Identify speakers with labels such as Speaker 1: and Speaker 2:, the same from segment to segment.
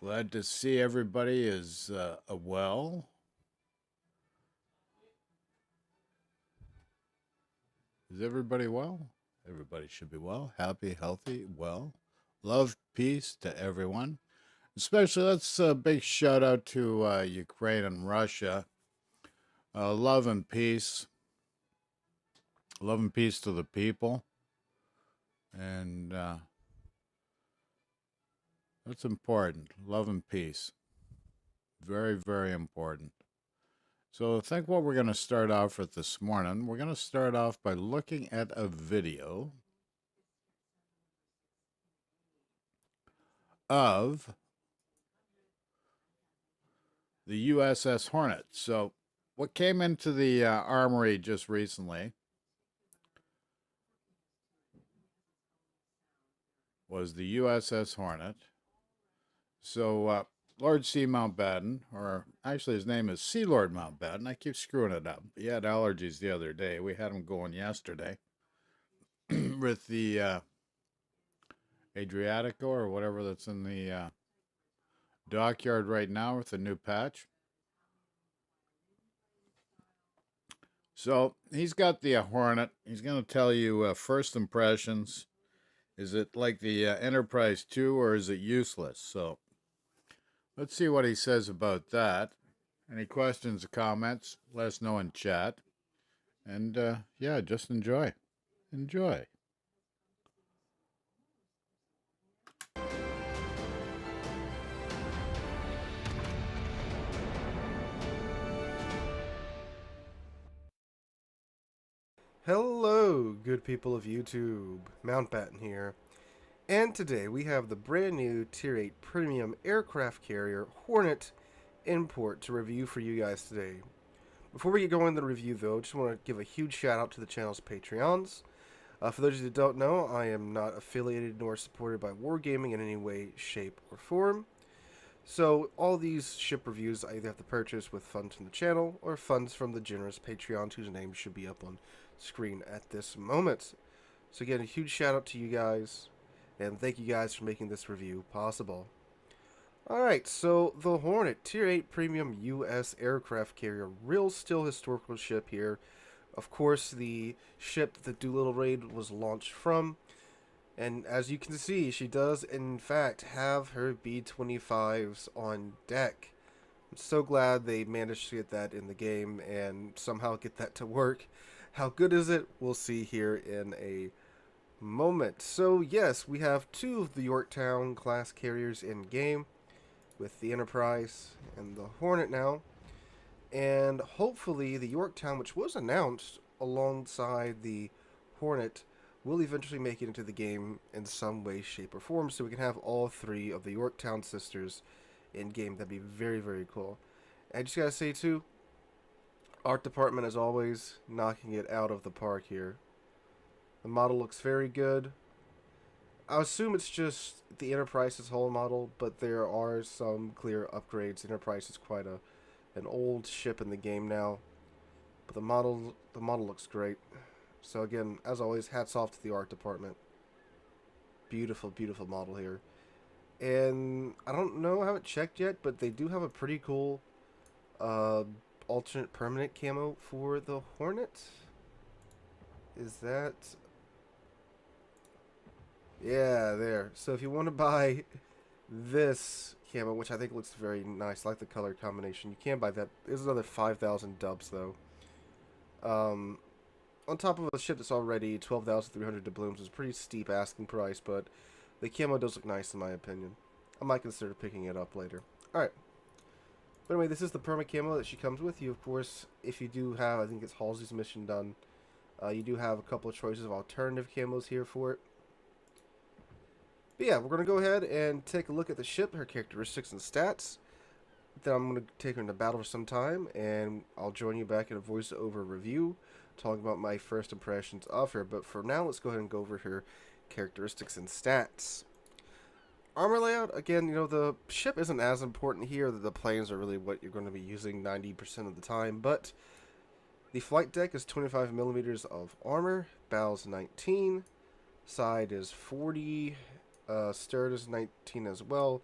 Speaker 1: Glad to see everybody is well. Is everybody well? Everybody should be well, happy, healthy, well. Love, peace to everyone. Especially, let's big shout out to Ukraine and Russia. Love and peace. Love and peace to the people. And that's important. Love and peace. Very, very important. So I think what we're going to start off with this morning, we're going to start off by looking at a video of the USS Hornet. So what came into the armory just recently was the USS Hornet. So Lord C. Mountbatten, or actually his name is Sea Lord Mountbatten. I keep screwing it up. He had allergies the other day. We had him going yesterday with the Adriatico or whatever that's in the dockyard right now with the new patch. So he's got the Hornet. He's going to tell you first impressions. Is it like the Enterprise 2 or is it useless? So let's see what he says about that. Any questions or comments, let us know in chat. And yeah, just enjoy. Enjoy.
Speaker 2: Hello, good people of YouTube. Mountbatten here. And today we have the brand new Tier 8 Premium Aircraft Carrier Hornet import to review for you guys today. Before we get going into the review though, I just want to give a huge shout out to the channel's Patreons. For those of you that don't know, I am not affiliated nor supported by Wargaming in any way, shape, or form. So all these ship reviews I either have to purchase with funds from the channel or funds from the generous Patreons whose names should be up on screen at this moment. So again, a huge shout out to you guys, and thank you guys for making this review possible. Alright, so the Hornet, Tier 8 Premium U.S. Aircraft Carrier, real still historical ship here. Of course, the ship that the Doolittle Raid was launched from, and as you can see, she does in fact have her B-25s on deck. I'm so glad they managed to get that in the game and somehow get that to work. How good is it? We'll see here in a moment. So yes, we have two of the Yorktown class carriers in game with the Enterprise and the Hornet now. And hopefully the Yorktown, which was announced alongside the Hornet, will eventually make it into the game in some way, shape, or form, so we can have all three of the Yorktown sisters in game. That'd be very, very cool. And I just gotta say too, art department as always, knocking it out of the park here. The model looks very good. I assume it's just the Enterprise's whole model, but there are some clear upgrades. Enterprise is quite an old ship in the game now, but the model looks great. So again, as always, hats off to the art department. Beautiful, beautiful model here. And I don't know, I haven't checked yet, but they do have a pretty cool alternate permanent camo for the Hornet. Is that... yeah, there. So if you want to buy this camo, which I think looks very nice, I like the color combination, you can buy that. There's another 5,000 dubs though. On top of a ship that's already 12,300 doubloons is a pretty steep asking price, but the camo does look nice in my opinion. I might consider picking it up later. Alright. But anyway, this is the perma camo that she comes with. You, of course, if you do have, I think it's Halsey's mission done, you do have a couple of choices of alternative camos here for it. But yeah, we're going to go ahead and take a look at the ship, her characteristics and stats. Then I'm going to take her into battle for some time, and I'll join you back in a voice-over review, talking about my first impressions of her. But for now, let's go ahead and go over her characteristics and stats. Armor layout, again, you know, the ship isn't as important here. The planes are really what you're going to be using 90% of the time, but the flight deck is 25 millimeters of armor, bows 19, side is 40, stern is 19 as well.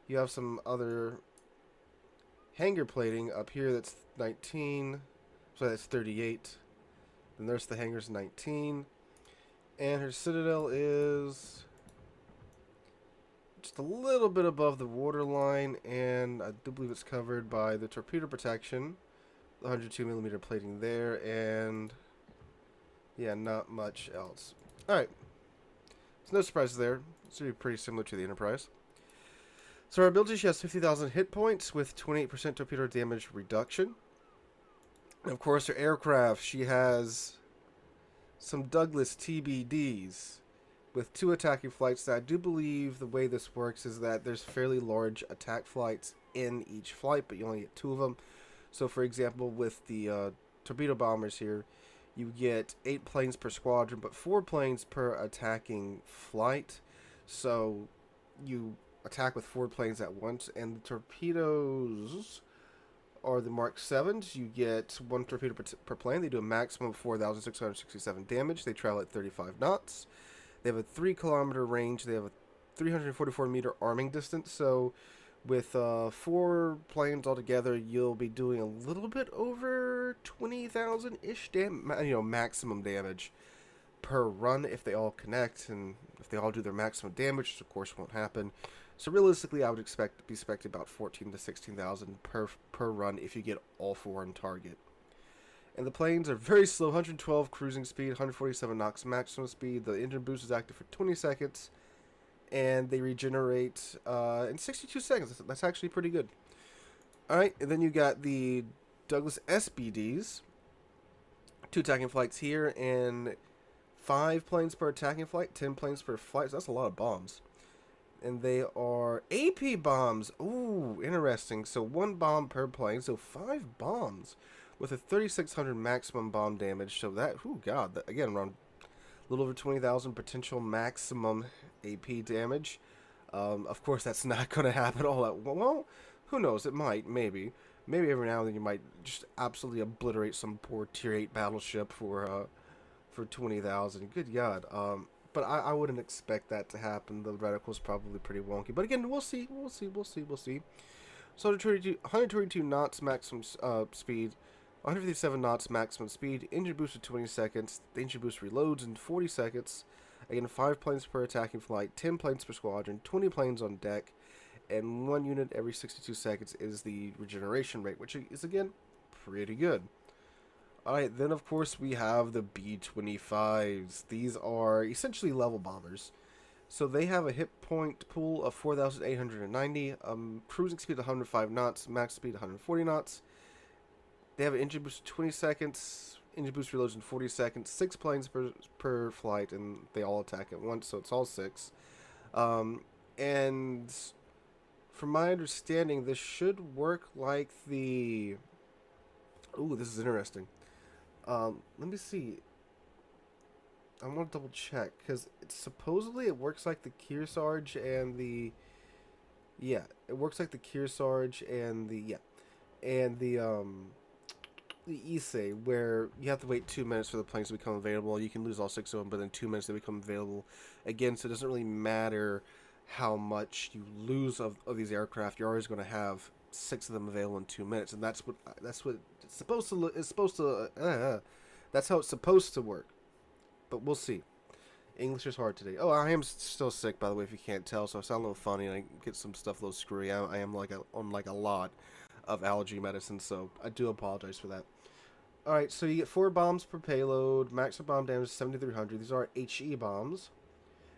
Speaker 2: You have some other hangar plating up here that's 19. So that's 38. Then there's the hangar's 19. And her citadel is just a little bit above the waterline, and I do believe it's covered by the torpedo protection, the 102mm plating there, and yeah, not much else. Alright, so no surprises there. It's going to be pretty similar to the Enterprise. So our ability, she has 50,000 hit points with 28% torpedo damage reduction. And of course, her aircraft, she has some Douglas TBDs with 2 attacking flights. Now, I do believe the way this works is that there's fairly large attack flights in each flight, but you only get 2 of them. So, for example, with the Torpedo Bombers here, you get 8 planes per squadron, but 4 planes per attacking flight. So, you attack with 4 planes at once, and the torpedoes are the Mark 7s. You get 1 torpedo per plane. They do a maximum of 4,667 damage. They travel at 35 knots. They have a 3-kilometer range. They have a 344-meter arming distance. So with 4 planes altogether, you'll be doing a little bit over 20,000-ish maximum damage per run if they all connect, and if they all do their maximum damage, which of course won't happen. So realistically, I would be expecting about 14 to 16,000 per run if you get all 4 on target. And the planes are very slow, 112 cruising speed, 147 knots maximum speed. The engine boost is active for 20 seconds, and they regenerate in 62 seconds. That's actually pretty good. Alright, and then you got the Douglas SBDs. 2 attacking flights here, and 5 planes per attacking flight, 10 planes per flight. So that's a lot of bombs. And they are AP bombs. Ooh, interesting. So 1 bomb per plane. So 5 bombs with a 3,600 maximum bomb damage. So that, oh god, that, again, around a little over 20,000 potential maximum AP damage. Of course, that's not going to happen all at once. Well, who knows? It might, maybe. Maybe every now and then you might just absolutely obliterate some poor Tier 8 battleship for 20,000. Good god. But I wouldn't expect that to happen. The reticle's probably pretty wonky. But again, we'll see. So 122 knots maximum speed, 157 knots maximum speed, engine boost at 20 seconds. The engine boost reloads in 40 seconds. Again, 5 planes per attacking flight, 10 planes per squadron, 20 planes on deck, and 1 unit every 62 seconds is the regeneration rate, which is, again, pretty good. Alright, then of course we have the B-25s. These are essentially level bombers. So they have a hit point pool of 4,890, cruising speed 105 knots, max speed 140 knots. They have an engine boost of 20 seconds, engine boost reloads in 40 seconds, 6 planes per flight, and they all attack at once, so it's all 6. And from my understanding, this should work like the... Ooh, this is interesting. Let me see. I want to double check, because supposedly it works like the Kearsarge and the... Yeah, it works like the Kearsarge and the... Yeah. And the Issei, where you have to wait 2 minutes for the planes to become available. You can lose all 6 of them, but in 2 minutes they become available again, so it doesn't really matter how much you lose of these aircraft. You're always going to have 6 of them available in 2 minutes, and that's what it's supposed to look. It's supposed to. That's how it's supposed to work. But we'll see. English is hard today. Oh, I am still sick, by the way, if you can't tell. So I sound a little funny, and I get some stuff a little screwy. I am on a lot of allergy medicine, so I do apologize for that. All right, so you get 4 bombs per payload. Maximum bomb damage is 7,300. These are HE bombs.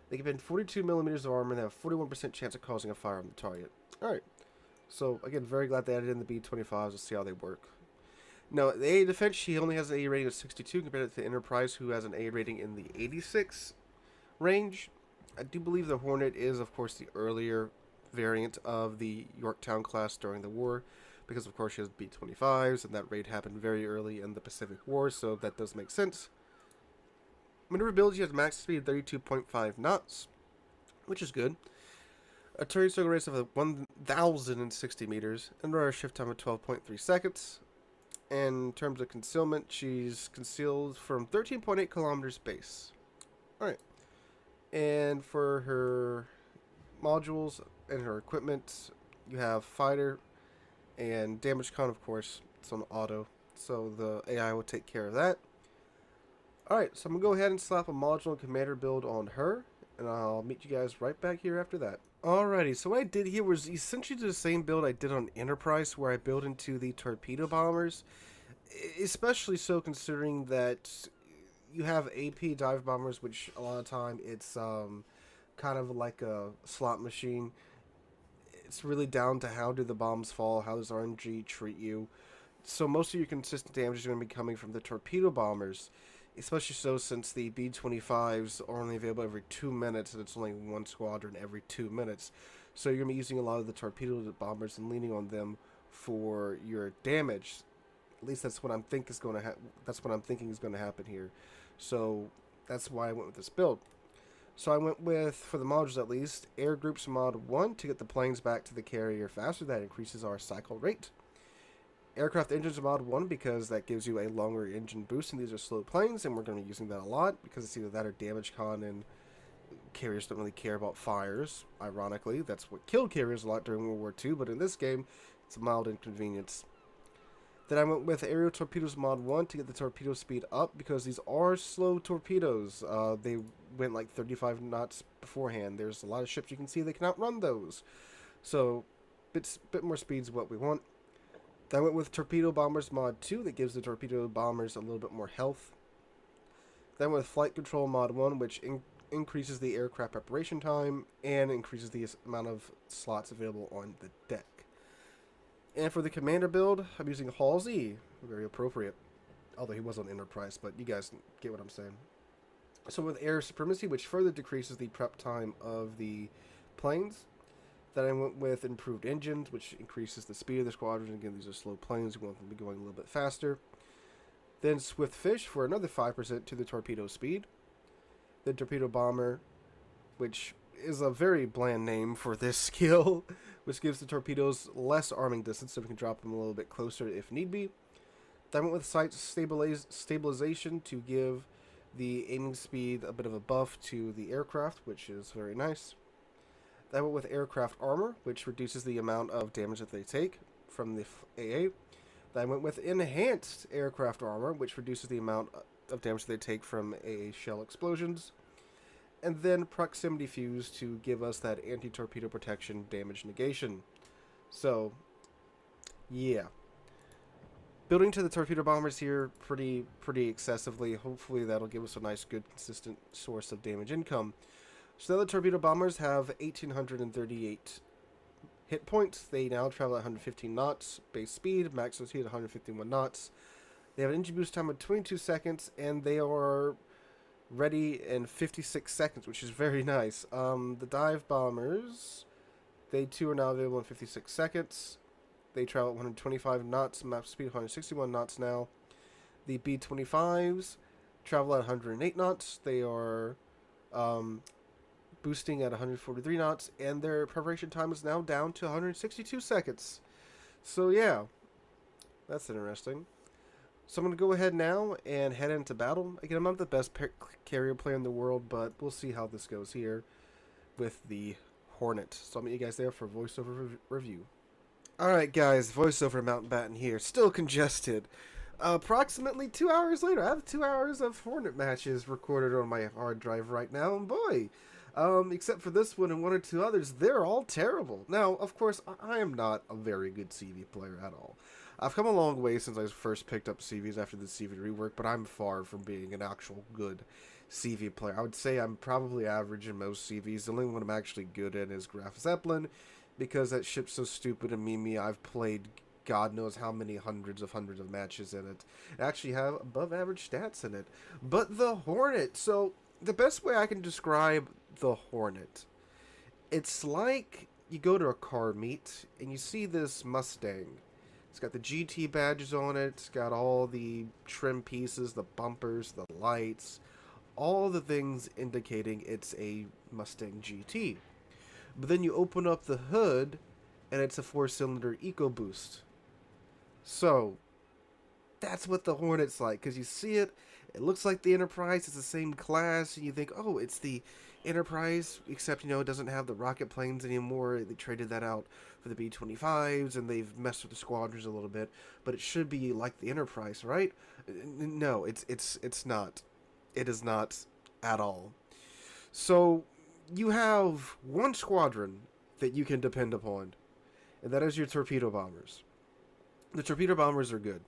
Speaker 2: They give in 42 millimeters of armor and they have a 41% chance of causing a fire on the target. All right. So, again, very glad they added in the B-25s to see how they work. Now, the A defense, she only has an A rating of 62 compared to the Enterprise, who has an A rating in the 86 range. I do believe the Hornet is, of course, the earlier variant of the Yorktown class during the war, because, of course, she has B-25s, and that raid happened very early in the Pacific War, so that does make sense. Maneuverability has max speed of 32.5 knots, which is good. A turret circle radius of 1,060 meters, and radar shift time of 12.3 seconds. In terms of concealment, she's concealed from 13.8 kilometers base. Alright. And for her modules, and her equipment. You have fighter and damage con, of course. It's on auto, so the AI will take care of that. Alright, so I'm going to go ahead and slap a module and commander build on her, and I'll meet you guys right back here after that. Alrighty, so what I did here was essentially the same build I did on Enterprise, where I built into the Torpedo Bombers, especially so considering that you have AP dive bombers, which a lot of time it's kind of like a slot machine. It's really down to how do the bombs fall, how does RNG treat you. So most of your consistent damage is going to be coming from the Torpedo Bombers, especially so since the B-25s are only available every 2 minutes, and it's only one squadron every 2 minutes. So you're going to be using a lot of the Torpedo Bombers and leaning on them for your damage. At least that's what I'm thinking is going to happen here. So that's why I went with this build. So I went with, for the modules at least, Air Groups Mod 1 to get the planes back to the carrier faster. That increases our cycle rate. Aircraft Engines Mod 1 because that gives you a longer engine boost, and these are slow planes, and we're going to be using that a lot because it's either that or damage con, and carriers don't really care about fires. Ironically, that's what killed carriers a lot during World War II, but in this game, it's a mild inconvenience. Then I went with Aerial Torpedoes Mod 1 to get the torpedo speed up because these are slow torpedoes. They went like 35 knots beforehand. There's a lot of ships you can see that can outrun those. So, bit more speed is what we want. Then I went with Torpedo Bombers Mod 2 that gives the Torpedo Bombers a little bit more health. Then with Flight Control Mod 1, which increases the aircraft preparation time and increases the amount of slots available on the deck. And for the commander build, I'm using Halsey. Very appropriate. Although he was on Enterprise, but you guys get what I'm saying. So with Air Supremacy, which further decreases the prep time of the planes. Then I went with Improved Engines, which increases the speed of the squadron. Again, these are slow planes. We want them to be going a little bit faster. Then Swift Fish for another 5% to the torpedo speed. Then Torpedo Bomber, which is a very bland name for this skill, which gives the torpedoes less arming distance, so we can drop them a little bit closer if need be. Then I went with Sight Stabilization to give the aiming speed a bit of a buff to the aircraft, which is very nice. Then I went with Aircraft Armor, which reduces the amount of damage that they take from the AA. Then I went with Enhanced Aircraft Armor, which reduces the amount of damage they take from AA shell explosions. And then Proximity Fuse to give us that anti-torpedo protection damage negation. So, yeah. Building to the torpedo bombers here pretty excessively. Hopefully that'll give us a nice, good, consistent source of damage income. So now the torpedo bombers have 1,838 hit points. They now travel at 115 knots. Base speed, maximum speed 151 knots. They have an engine boost time of 22 seconds, and they are ready in 56 seconds, which is very nice. The dive bombers, they too are now available in 56 seconds. They travel at 125 knots, max speed 161 knots now. The B-25s travel at 108 knots. They are boosting at 143 knots, and their preparation time is now down to 162 seconds. So yeah, that's interesting. So I'm going to go ahead now and head into battle. Again, I'm not the best carrier player in the world, but we'll see how this goes here with the Hornet. So I'll meet you guys there for voiceover review. Alright guys, voiceover Mountbatten here. Still congested. Approximately 2 hours later, I have 2 hours of Hornet matches recorded on my hard drive right now, and boy, except for this one and one or two others, they're all terrible. Now, of course, I am not a very good CV player at all. I've come a long way since I first picked up CVs after the CV rework, but I'm far from being an actual good CV player. I would say I'm probably average in most CVs. The only one I'm actually good at is Graf Zeppelin, because that ship's so stupid and memey. I've played God knows how many hundreds of matches in it. I actually have above average stats in it. But the Hornet, so the best way I can describe the Hornet, it's like you go to a car meet and you see this Mustang. It's got the GT badges on it. It's got all the trim pieces, the bumpers, the lights, all the things indicating it's a Mustang GT. But then you open up the hood, and it's a 4-cylinder EcoBoost. So, That's what the Hornet's like, because you see it, it looks like the Enterprise, it's the same class, and you think, oh, it's the Enterprise, except, it doesn't have the rocket planes anymore. They traded that out for the B-25s, and they've messed with the squadrons a little bit, but it should be like the Enterprise, right? No, it's not. It is not at all. So, you have one squadron that you can depend upon, and that is your torpedo bombers. The torpedo bombers are good.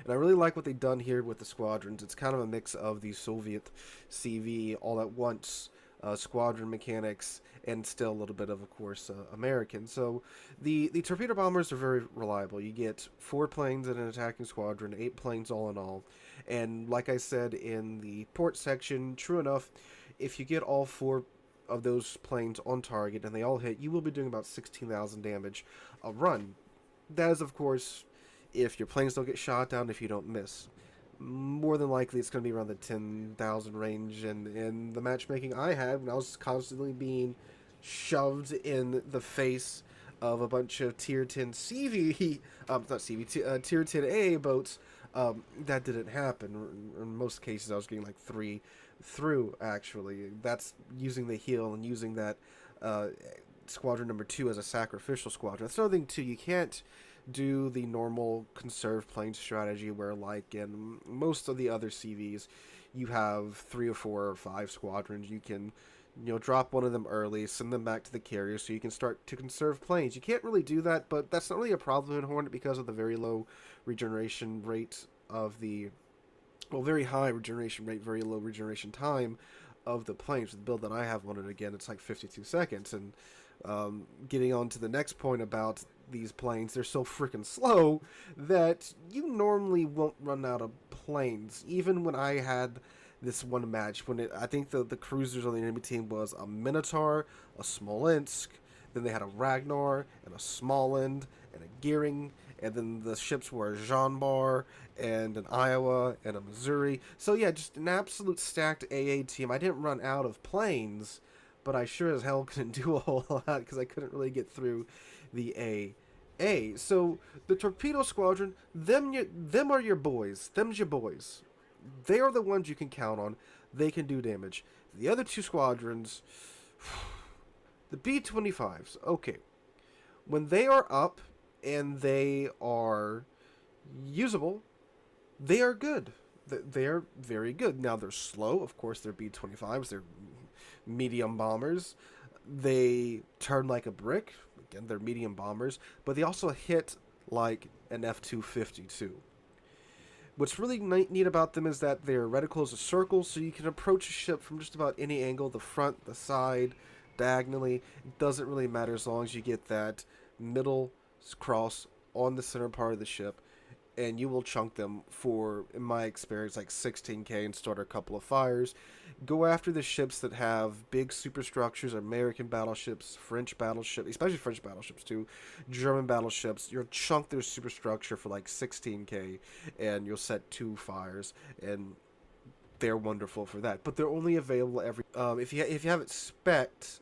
Speaker 2: And I really like what they've done here with the squadrons. It's kind of a mix of the Soviet CV all at once squadron mechanics and still a little bit of course, American. So the torpedo bombers are very reliable. You get 4 planes in an attacking squadron, 8 planes all in all. And like I said in the port section, true enough, if you get all 4 of those planes on target and they all hit, you will be doing about 16,000 damage a run. That is, of course, if your planes don't get shot down, if you don't miss. More than likely, it's going to be around the 10,000 range. And in the matchmaking I had, when I was constantly being shoved in the face of a bunch of Tier 10 CV, not CV, Tier 10A boats, that didn't happen. In most cases, I was getting like 3 through, actually. That's using the heal and using that squadron number 2 as a sacrificial squadron. That's another thing, too. You can't do the normal conserve plane strategy where, like in most of the other CVs, you have 3 or 4 or 5 squadrons. You can, drop one of them early, send them back to the carrier so you can start to conserve planes. You can't really do that, but that's not really a problem in Hornet because of the very low regeneration rate of the, well, very high regeneration rate, very low regeneration time of the planes. The build that I have on it, again, it's like 52 seconds. And getting on to the next point about these planes, they're so freaking slow that you normally won't run out of planes. Even when I had this one match, when I think the cruisers on the enemy team was a Minotaur, a Smolensk, then they had a Ragnar and a Smoland and a Gearing, and then the ships were a Jean Bar and an Iowa and a Missouri. So yeah, just an absolute stacked AA team. I didn't run out of planes, but I sure as hell couldn't do a whole lot because I couldn't really get through the AA. So the Torpedo Squadron, them are your boys. Them's your boys. They are the ones you can count on. They can do damage. The other 2 squadrons, the B-25s, okay. When they are up and they are usable, they are good. They are very good. Now, they're slow. Of course, they're B-25s. They're medium bombers. They turn like a brick. Again, they're medium bombers. But they also hit like an F-250 too. What's really neat about them is that they're reticle as a circle, so you can approach a ship from just about any angle, the front, the side, diagonally. It doesn't really matter as long as you get that middle cross on the center part of the ship, and you will chunk them for, in my experience, like 16k and start a couple of fires. Go after the ships that have big superstructures, American battleships, French battleships, especially French battleships too, German battleships. You'll chunk their superstructure for like 16k, and you'll set 2 fires, and they're wonderful for that. But they're only available every, if you have it spec'd,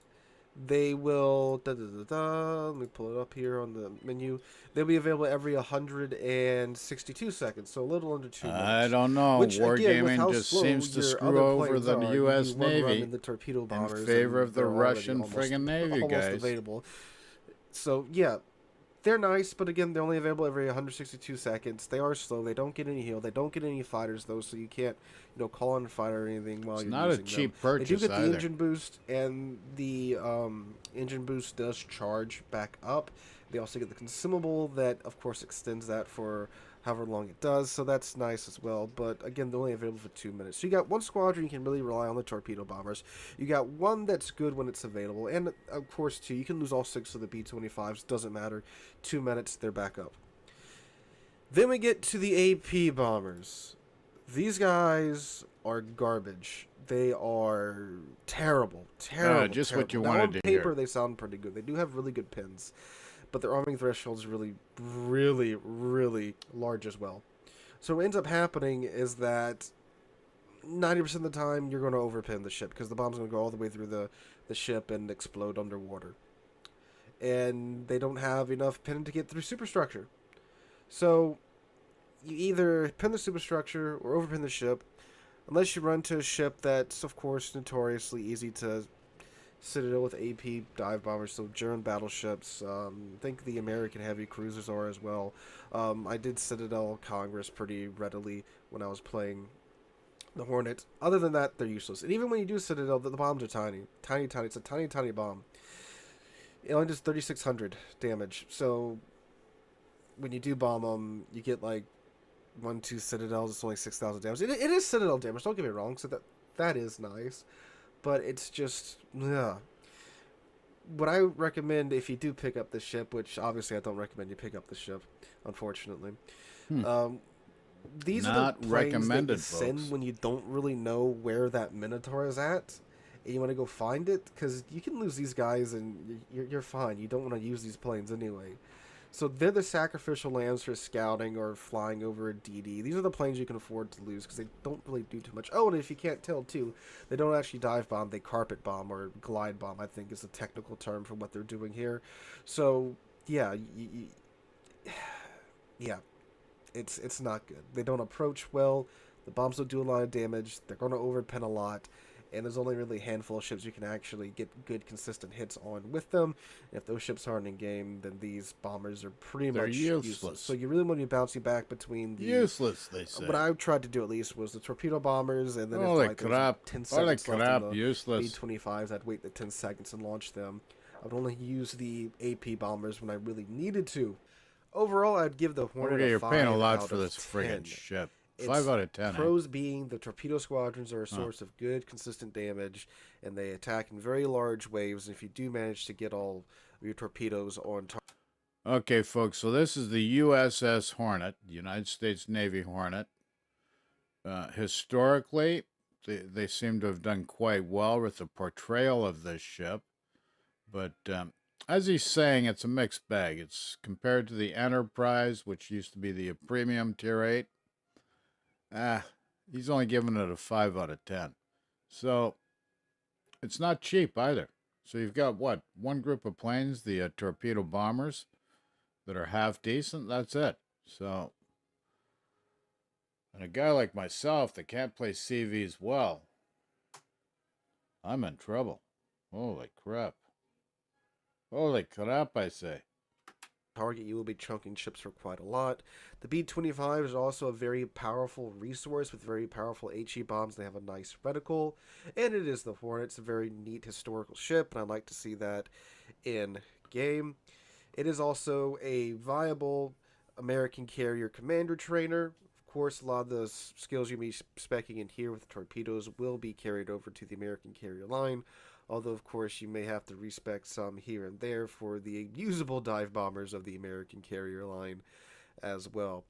Speaker 2: they will, let me pull it up here on the menu. They'll be available every 162 seconds, so a little under 2 minutes.
Speaker 1: I don't know.
Speaker 2: Which, again, with
Speaker 1: Wargaming
Speaker 2: how
Speaker 1: just
Speaker 2: slow
Speaker 1: seems to
Speaker 2: your
Speaker 1: screw
Speaker 2: other
Speaker 1: over
Speaker 2: planes
Speaker 1: the
Speaker 2: are,
Speaker 1: U.S.
Speaker 2: you do one run
Speaker 1: Navy
Speaker 2: in the torpedo
Speaker 1: in
Speaker 2: bombers,
Speaker 1: favor
Speaker 2: and
Speaker 1: of the
Speaker 2: they're already
Speaker 1: Russian
Speaker 2: almost-
Speaker 1: friggin' Navy,
Speaker 2: almost
Speaker 1: guys.
Speaker 2: available. So yeah, they're nice, but again, they're only available every 162 seconds. They are slow. They don't get any heal. They don't get any fighters though, so you can't, call on a fighter or anything while
Speaker 1: It's
Speaker 2: you're
Speaker 1: not a
Speaker 2: using
Speaker 1: cheap
Speaker 2: them. They
Speaker 1: purchase
Speaker 2: do get the
Speaker 1: either.
Speaker 2: engine boost, and the engine boost does charge back up. They also get the consumable that, of course, extends that for however long it does, so that's nice as well. But again, they're only available for 2 minutes. So you got one squadron, you can really rely on the torpedo bombers. You got one that's good when it's available, and of course, two, you can lose all 6 of the B-25s, doesn't matter. 2 minutes, they're back up. Then we get to the AP bombers. These guys are garbage. They are terrible, terrible.
Speaker 1: Just
Speaker 2: terrible.
Speaker 1: what you
Speaker 2: Now,
Speaker 1: wanted
Speaker 2: on
Speaker 1: to
Speaker 2: paper,
Speaker 1: hear.
Speaker 2: they sound pretty good. They do have really good pins, but their arming threshold is really, really, really large as well. So what ends up happening is that 90% of the time you're going to overpin the ship because the bomb's going to go all the way through the ship and explode underwater. And they don't have enough pin to get through superstructure. So you either pin the superstructure or overpin the ship, unless you run to a ship that's, of course, notoriously easy to citadel with AP dive bombers, so German battleships. I think the American heavy cruisers are as well. I did citadel Congress pretty readily when I was playing the Hornet. Other than that, they're useless. And even when you do citadel, the bombs are tiny. Tiny, tiny. It's a tiny, tiny bomb. It only does 3,600 damage. So when you do bomb them, you get like 1-2 citadels. It's only 6,000 damage. It is citadel damage. Don't get me wrong. So that is nice, but it's just what I recommend if you do pick up the ship, which obviously I don't recommend you pick up the ship, unfortunately. Um, these are
Speaker 1: Not
Speaker 2: the planes that you
Speaker 1: recommended,
Speaker 2: send
Speaker 1: folks.
Speaker 2: when you don't really know where that Minotaur is at, and you want to go find it, because you can lose these guys and you're fine. You don't want to use these planes anyway. So they're the sacrificial lambs for scouting or flying over a DD. These are the planes you can afford to lose because they don't really do too much. Oh, and if you can't tell too, they don't actually dive bomb. They carpet bomb or glide bomb, I think is the technical term for what they're doing here. So yeah, yeah, it's not good. They don't approach well. The bombs don't do a lot of damage. They're going to overpin a lot. And there's only really a handful of ships you can actually get good, consistent hits on with them. And if those ships aren't in game, then these bombers are pretty
Speaker 1: They're
Speaker 2: much
Speaker 1: useless.
Speaker 2: So you really want to be bouncing back between the...
Speaker 1: Useless, they say.
Speaker 2: What I tried to do at least was the torpedo bombers, and then if
Speaker 1: Holy
Speaker 2: like there was
Speaker 1: crap.
Speaker 2: 10
Speaker 1: Holy
Speaker 2: seconds left
Speaker 1: crap,
Speaker 2: in the
Speaker 1: useless.
Speaker 2: B-25s, I'd wait the 10 seconds and launch them. I would only use the AP bombers when I really needed to. Overall, I'd give the Hornet
Speaker 1: Okay,
Speaker 2: a
Speaker 1: you're
Speaker 2: 5
Speaker 1: paying a lot
Speaker 2: out
Speaker 1: for
Speaker 2: of
Speaker 1: this
Speaker 2: 10.
Speaker 1: friggin' ship.
Speaker 2: It's
Speaker 1: 5 out of 10.
Speaker 2: pros being the torpedo squadrons are a source of good, consistent damage, and they attack in very large waves. And if you do manage to get all of your torpedoes on target.
Speaker 1: Okay, folks, so this is the USS Hornet, United States Navy Hornet. Historically, they seem to have done quite well with the portrayal of this ship. But as he's saying, it's a mixed bag. It's compared to the Enterprise, which used to be the premium tier 8. He's only giving it a 5 out of 10. So it's not cheap either. So you've got what? One group of planes, the torpedo bombers, that are half decent. That's it. So, and a guy like myself that can't play CVs well, I'm in trouble. Holy crap. Holy crap, I say.
Speaker 2: Target, you will be chunking ships for quite a lot. The B-25 is also a very powerful resource with very powerful HE bombs. They have a nice reticle, and it is the Hornet. It's a very neat historical ship, and I'd like to see that in game. It is also a viable American carrier commander trainer. Of course, a lot of the skills you'll be specking in here with torpedoes will be carried over to the American carrier line. Although, of course, you may have to respec some here and there for the usable dive bombers of the American carrier line as well.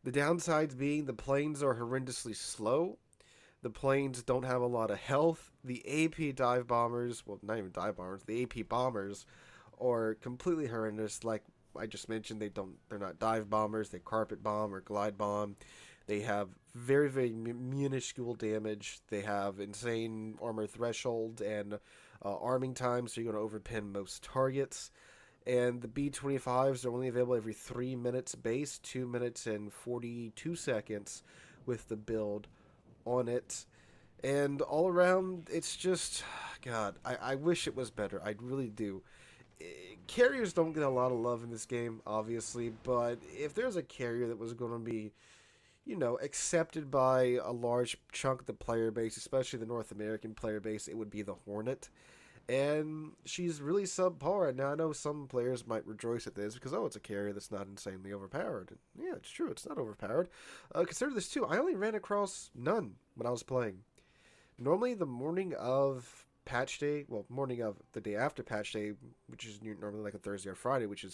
Speaker 2: The downsides being the planes are horrendously slow. The planes don't have a lot of health. The AP dive bombers, well, not even dive bombers, the AP bombers are completely horrendous. Like I just mentioned, they're not dive bombers. They carpet bomb or glide bomb. They have very, very minuscule damage. They have insane armor threshold and arming time, so you're going to overpin most targets. And the B-25s are only available every 3 minutes base, 2 minutes and 42 seconds with the build on it. And all around, it's just, God, I wish it was better. I really do. Carriers don't get a lot of love in this game, obviously, but if there's a carrier that was going to be accepted by a large chunk of the player base, especially the North American player base, it would be the Hornet. And she's really subpar. Now, I know some players might rejoice at this because, it's a carrier that's not insanely overpowered. And yeah, it's true, it's not overpowered. Consider this, too. I only ran across none when I was playing. Normally, the morning of patch day, morning of the day after patch day, which is normally like a Thursday or Friday, which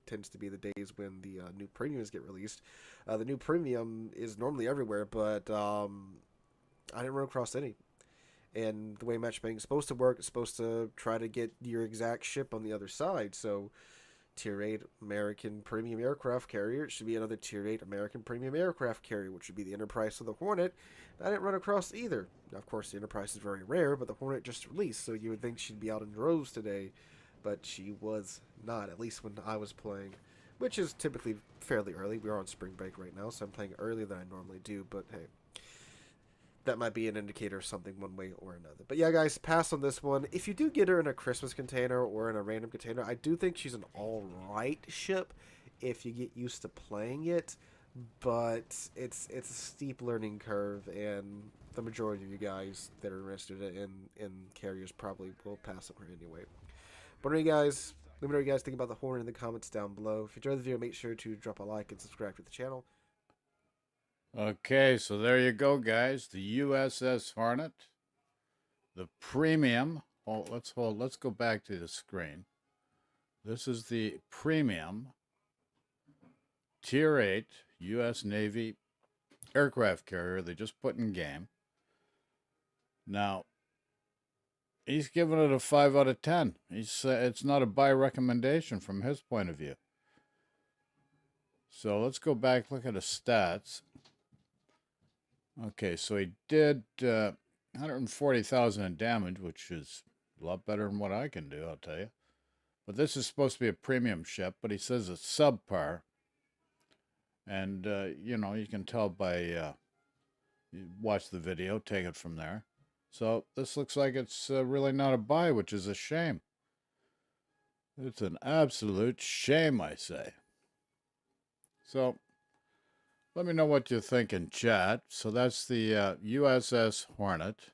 Speaker 2: tends to be the days when the new premiums get released. The new premium is normally everywhere, but I didn't run across any. And the way matchmaking is supposed to work, it's supposed to try to get your exact ship on the other side. So, Tier 8 American Premium Aircraft Carrier, it should be another Tier 8 American Premium Aircraft Carrier, which would be the Enterprise of the Hornet. I didn't run across either. Now, of course, the Enterprise is very rare, but the Hornet just released, so you would think she'd be out in droves today. But she was not, at least when I was playing which is typically fairly early. We are on spring break right now, so I'm playing earlier than I normally do, but hey, that might be an indicator of something one way or another. But yeah, guys, pass on this one. If you do get her in a Christmas container or in a random container, I do think she's an alright ship if you get used to playing it, but it's a steep learning curve, and the majority of you guys that are interested in carriers probably will pass on her anyway. But anyway, guys, let me know what you guys think about the Hornet in the comments down below. If you enjoyed the video, make sure to drop a like and subscribe to the channel.
Speaker 1: Okay, so there you go, guys. The USS Hornet, the premium. Oh, let's go back to the screen. This is the premium Tier 8 U.S. Navy aircraft carrier they just put in game. Now, he's giving it a 5 out of 10. It's not a buy recommendation from his point of view. So let's go back, look at his stats. Okay, so he did 140,000 in damage, which is a lot better than what I can do, I'll tell you. But this is supposed to be a premium ship, but he says it's subpar. And, you know, you can tell by, you watch the video, take it from there. So this looks like it's really not a buy, which is a shame. It's an absolute shame, I say. So let me know what you think in chat. So that's the USS Hornet.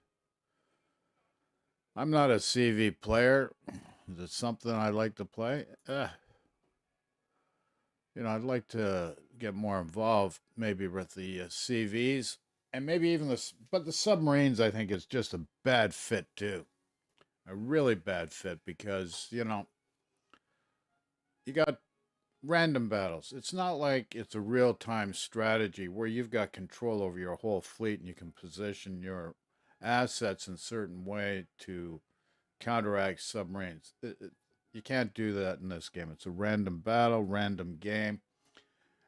Speaker 1: I'm not a CV player. Is it something I like to play? You know, I'd like to get more involved maybe with the CVs and maybe even but the submarines I think is just a bad fit too. A really bad fit because, you know, you got random battles. It's not like it's a real-time strategy where you've got control over your whole fleet and you can position your assets in a certain way to counteract submarines. You can't do that in this game. It's a random battle, random game.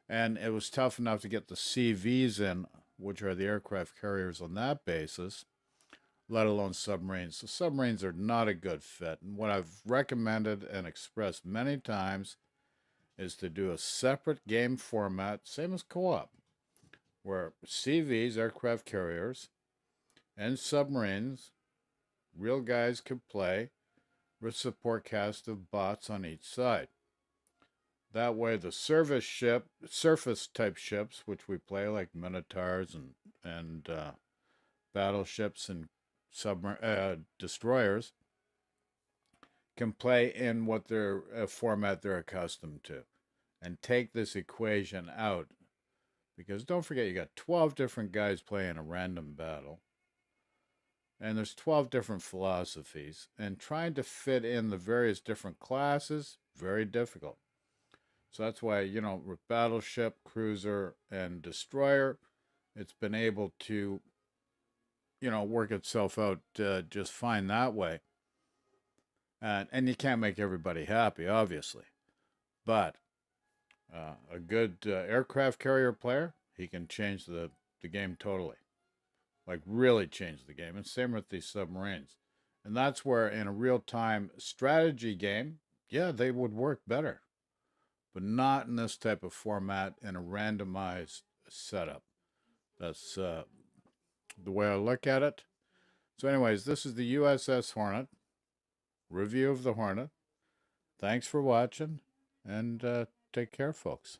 Speaker 1: And it was tough enough to get the CVs in, which are the aircraft carriers on that basis, let alone submarines. So submarines are not a good fit. And what I've recommended and expressed many times is to do a separate game format, same as co-op, where CVs, aircraft carriers, and submarines, real guys could play with support cast of bots on each side. That way the surface type ships, which we play like Minotaurs and battleships and destroyers, can play in what their format they're accustomed to and take this equation out. Because don't forget, you got 12 different guys playing a random battle. And there's 12 different philosophies. And trying to fit in the various different classes, very difficult. So that's why, you know, with battleship, cruiser, and destroyer, it's been able to, you know, work itself out just fine that way. And you can't make everybody happy, obviously. But a good aircraft carrier player, he can change the game totally. Like, really change the game. And same with these submarines. And that's where, in a real-time strategy game, yeah, they would work better. But not in this type of format in a randomized setup. That's the way I look at it. So anyways, this is the USS Hornet. Review of the Hornet. Thanks for watching, and take care, folks.